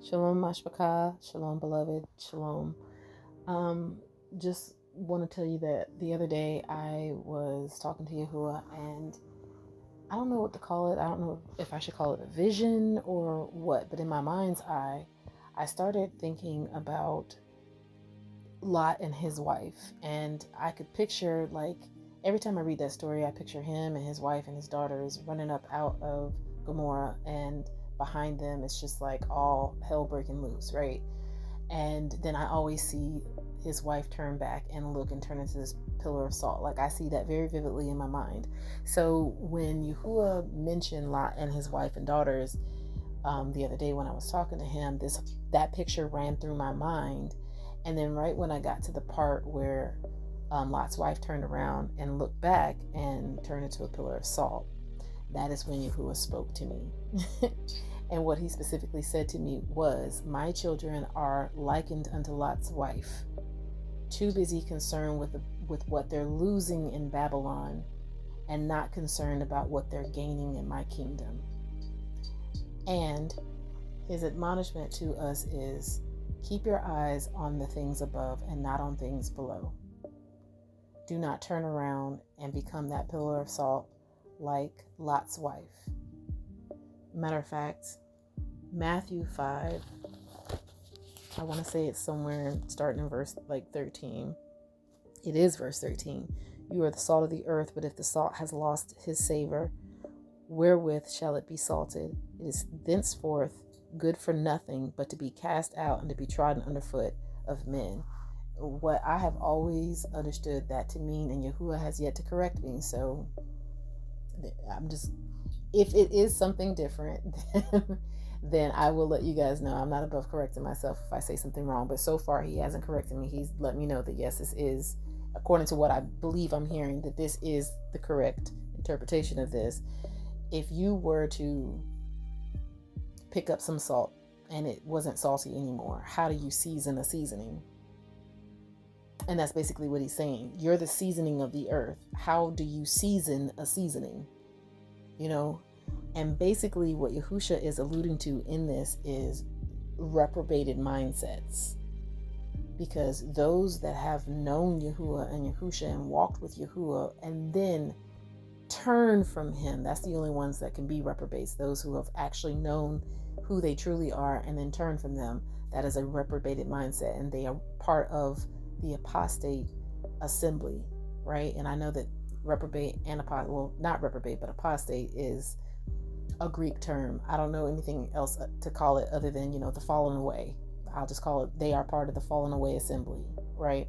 Shalom, Mashpaka. Shalom, beloved. Shalom. Just want to tell you that the other day I was talking to Yahuah, and I don't know what to call it. I don't know if I should call it a vision or what, but in my mind's eye, I started thinking about Lot and his wife, and I could picture, like, every time I read that story, I picture him and his wife and his daughters running up out of Gomorrah, and behind them it's just like all hell breaking loose, right? And then I always see his wife turn back and look and turn into this pillar of salt. Like, I see that very vividly in my mind. So when Yahuah mentioned Lot and his wife and daughters the other day when I was talking to him, that picture ran through my mind. And then right when I got to the part where Lot's wife turned around and looked back and turned into a pillar of salt, that is when Yahuah spoke to me. And what he specifically said to me was, my children are likened unto Lot's wife, too busy concerned with what they're losing in Babylon and not concerned about what they're gaining in my kingdom. And his admonishment to us is, keep your eyes on the things above and not on things below. Do not turn around and become that pillar of salt like Lot's wife. Matter of fact, Matthew 5, I want to say it's somewhere starting in verse 13. It is verse 13. You are the salt of the earth, but if the salt has lost his savor, wherewith shall it be salted? It is thenceforth good for nothing but to be cast out and to be trodden underfoot of men. What I have always understood that to mean, and Yahuah has yet to correct me, so I'm just, if it is something different, then I will let you guys know. I'm not above correcting myself if I say something wrong, but so far he hasn't corrected me. He's let me know that yes, this is, according to what I believe I'm hearing, that this is the correct interpretation of this. If you were to pick up some salt and it wasn't salty anymore, how do you season a seasoning? And that's basically what he's saying. You're the seasoning of the earth. How do you season a seasoning? You know? And basically what Yahusha is alluding to in this is reprobated mindsets. Because those that have known Yahuah and Yahusha and walked with Yahuah and then turn from him, that's the only ones that can be reprobates. Those who have actually known who they truly are and then turn from them, that is a reprobated mindset, and they are part of the apostate assembly, right? And I know that reprobate and apostate, well, not reprobate, but apostate is a Greek term. I don't know anything else to call it other than, the fallen away. I'll just call it, they are part of the fallen away assembly, right?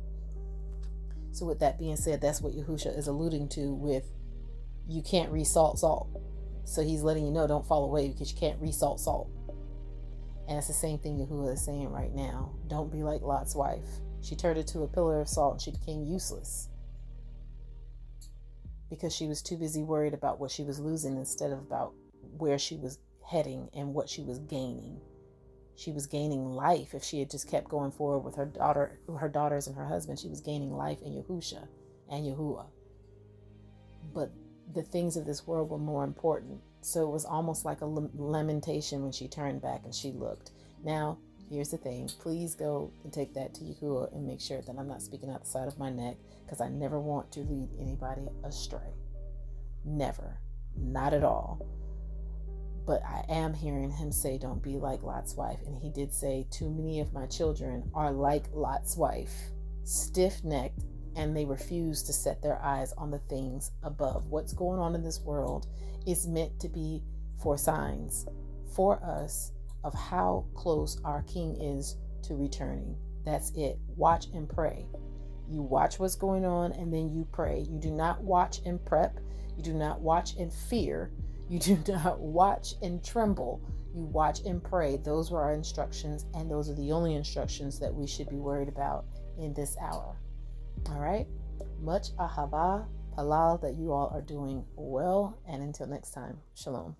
So with that being said, that's what Yahusha is alluding to with, you can't resalt salt. So he's letting you know, don't fall away because you can't resalt salt. And it's the same thing Yahuah is saying right now. Don't be like Lot's wife. She turned into a pillar of salt and she became useless because she was too busy worried about what she was losing instead of about where she was heading and what she was gaining. She was gaining life. If she had just kept going forward with her daughters and her husband, she was gaining life in Yahusha and Yahuah. But the things of this world were more important. So it was almost like a lamentation when she turned back and she looked. Now, here's the thing. Please go and take that to Yahuah and make sure that I'm not speaking out the side of my neck, because I never want to lead anybody astray. Never. Not at all. But I am hearing him say, don't be like Lot's wife. And he did say, too many of my children are like Lot's wife, stiff-necked, and they refuse to set their eyes on the things above. What's going on in this world is meant to be for signs for us of how close our King is to returning. That's it. Watch and pray. You watch what's going on and then you pray. You do not watch and prep. You do not watch and fear. You do not watch and tremble. You watch and pray. Those were our instructions, and those are the only instructions that we should be worried about in this hour. All right? Much ahava, halal, that you all are doing well, and until next time, shalom.